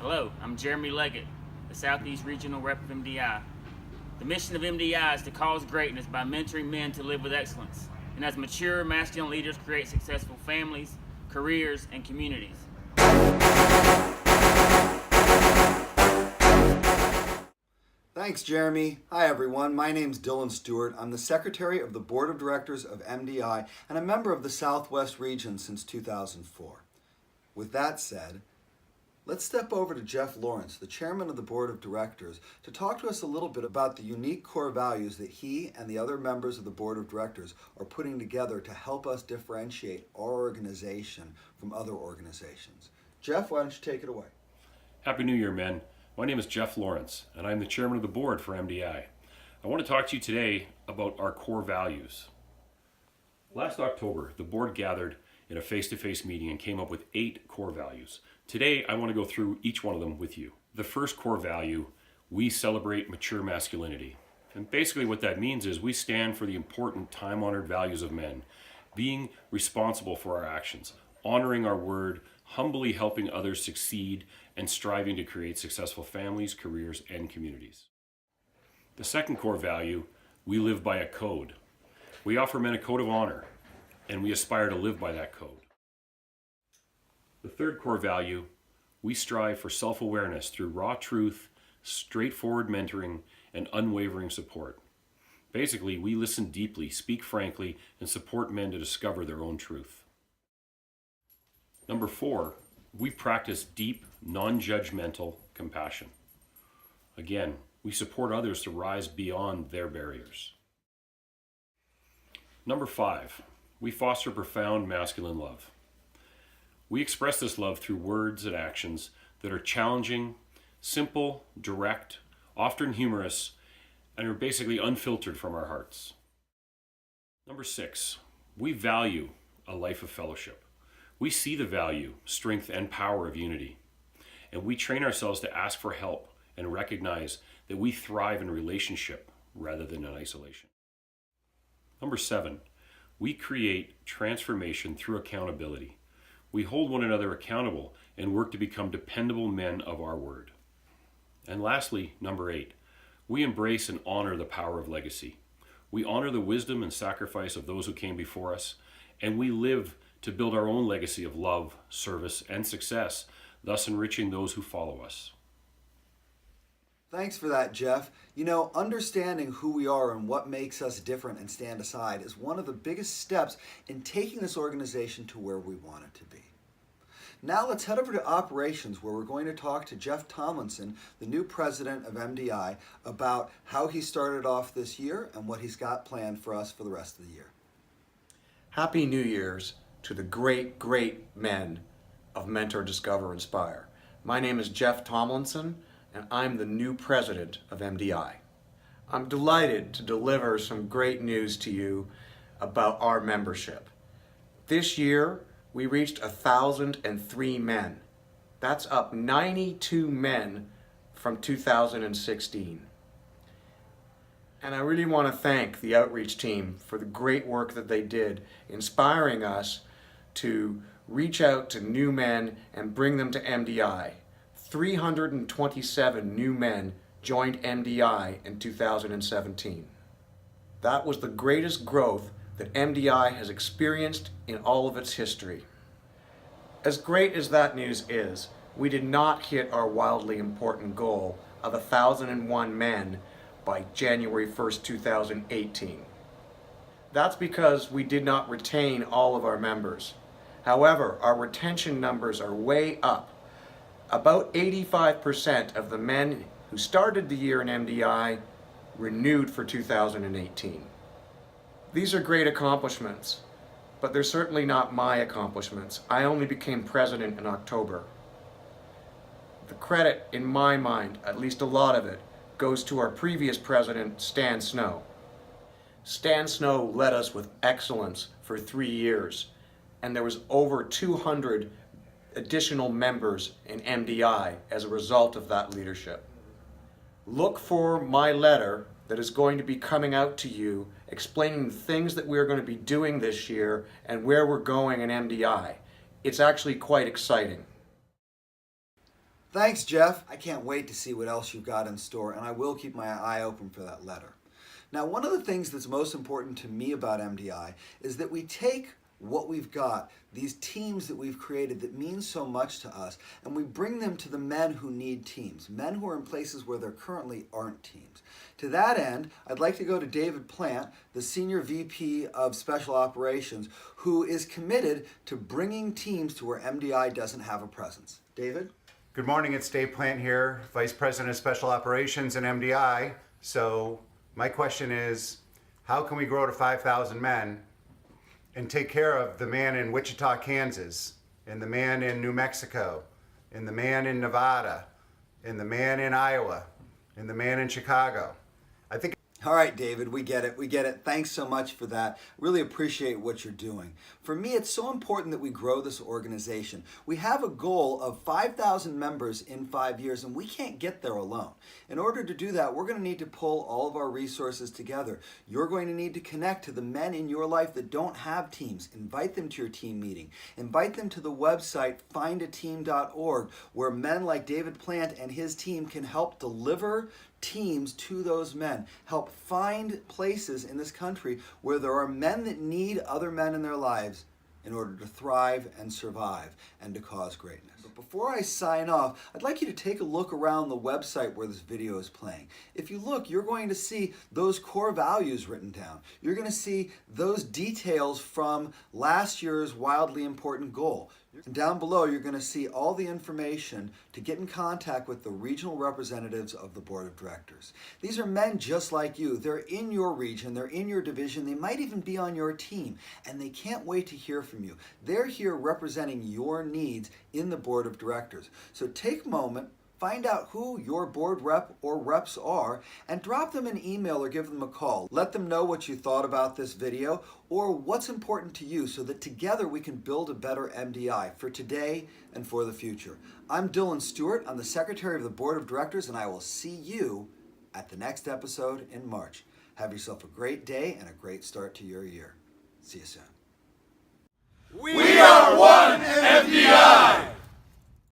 Hello, I'm Jeremy Leggett, the Southeast Regional Rep of MDI. The mission of MDI is to cause greatness by mentoring men to live with excellence, and as mature, masculine leaders create successful families, careers, and communities. Thanks, Jeremy. Hi, everyone. My name's Dylan Stewart. I'm the Secretary of the Board of Directors of MDI and a member of the Southwest region since 2004. With that said, let's step over to Geoff Lowrance, the Chairman of the Board of Directors, to talk to us a little bit about the unique core values that he and the other members of the Board of Directors are putting together to help us differentiate our organization from other organizations. Geoff, why don't you take it away? Happy New Year, men. My name is Geoff Lowrance, and I'm the Chairman of the Board for MDI. I want to talk to you today about our core values. Last October, the Board gathered in a face-to-face meeting and came up with 8 core values. Today, I want to go through each one of them with you. The first core value, we celebrate mature masculinity. And basically what that means is we stand for the important time-honored values of men, being responsible for our actions, honoring our word, humbly helping others succeed, and striving to create successful families, careers, and communities. The second core value, we live by a code. We offer men a code of honor, and we aspire to live by that code. The third core value, we strive for self-awareness through raw truth, straightforward mentoring, and unwavering support. Basically, we listen deeply, speak frankly, and support men to discover their own truth. Number 4, we practice deep, non-judgmental compassion. Again, we support others to rise beyond their barriers. Number 5, we foster profound masculine love. We express this love through words and actions that are challenging, simple, direct, often humorous, and are basically unfiltered from our hearts. Number 6, we value a life of fellowship. We see the value, strength, and power of unity, and we train ourselves to ask for help and recognize that we thrive in relationship rather than in isolation. Number 7, we create transformation through accountability. We hold one another accountable and work to become dependable men of our word. And lastly, number 8, we embrace and honor the power of legacy. We honor the wisdom and sacrifice of those who came before us, and we live to build our own legacy of love, service, and success, thus enriching those who follow us. Thanks for that, Geoff. You know, understanding who we are and what makes us different and stand aside is one of the biggest steps in taking this organization to where we want it to be. Now let's head over to operations, where we're going to talk to Geoff Tomlinson, the new president of MDI, about how he started off this year and what he's got planned for us for the rest of the year. Happy New Year's to the great, great men of Mentor, Discover, Inspire. My name is Geoff Tomlinson, and I'm the new president of MDI. I'm delighted to deliver some great news to you about our membership. This year, we reached 1,003 men. That's up 92 men from 2016. And I really want to thank the outreach team for the great work that they did, inspiring us to reach out to new men and bring them to MDI. 327 new men joined MDI in 2017. That was the greatest growth that MDI has experienced in all of its history. As great as that news is, we did not hit our wildly important goal of 1,001 men by January 1st, 2018. That's because we did not retain all of our members. However, our retention numbers are way up. About 85% of the men who started the year in MDI renewed for 2018. These are great accomplishments, but they're certainly not my accomplishments. I only became president in October. The credit, in my mind, at least a lot of it, goes to our previous president, Stan Snow. Stan Snow led us with excellence for 3 years, and there was over 200 additional members in MDI as a result of that leadership. Look for my letter that is going to be coming out to you explaining the things that we're going to be doing this year and where we're going in MDI. It's actually quite exciting. Thanks, Geoff. I can't wait to see what else you've got in store, and I will keep my eye open for that letter. Now, one of the things that's most important to me about MDI is that we take what we've got, these teams that we've created that mean so much to us, and we bring them to the men who need teams, men who are in places where there currently aren't teams. To that end, I'd like to go to David Plante, the Senior VP of Special Operations, who is committed to bringing teams to where MDI doesn't have a presence. David? Good morning, it's Dave Plante here, Vice President of Special Operations in MDI. So my question is, how can we grow to 5,000 men and take care of the man in Wichita, Kansas, and the man in New Mexico, and the man in Nevada, and the man in Iowa, and the man in Chicago? I think. All right, David, we get it. We get it. Thanks so much for that. Really appreciate what you're doing. For me, it's so important that we grow this organization. We have a goal of 5,000 members in 5 years, and we can't get there alone. In order to do that, we're going to need to pull all of our resources together. You're going to need to connect to the men in your life that don't have teams. Invite them to your team meeting. Invite them to the website findateam.org, where men like David Plante and his team can help deliver teams to those men, help find places in this country where there are men that need other men in their lives in order to thrive and survive and to cause greatness. But before I sign off, I'd like you to take a look around the website where this video is playing. If you look, you're going to see those core values written down. You're going to see those details from last year's wildly important goal. And down below, you're going to see all the information to get in contact with the regional representatives of the board of directors. These are men just like you. They're in your region, they're in your division, they might even be on your team, and they can't wait to hear from you. They're here representing your needs in the board of directors. So take a moment, find out who your board rep or reps are, and drop them an email or give them a call. Let them know what you thought about this video or what's important to you so that together we can build a better MDI for today and for the future. I'm Dylan Stewart. I'm the Secretary of the Board of Directors, and I will see you at the next episode in March. Have yourself a great day and a great start to your year. See you soon. We are one MDI!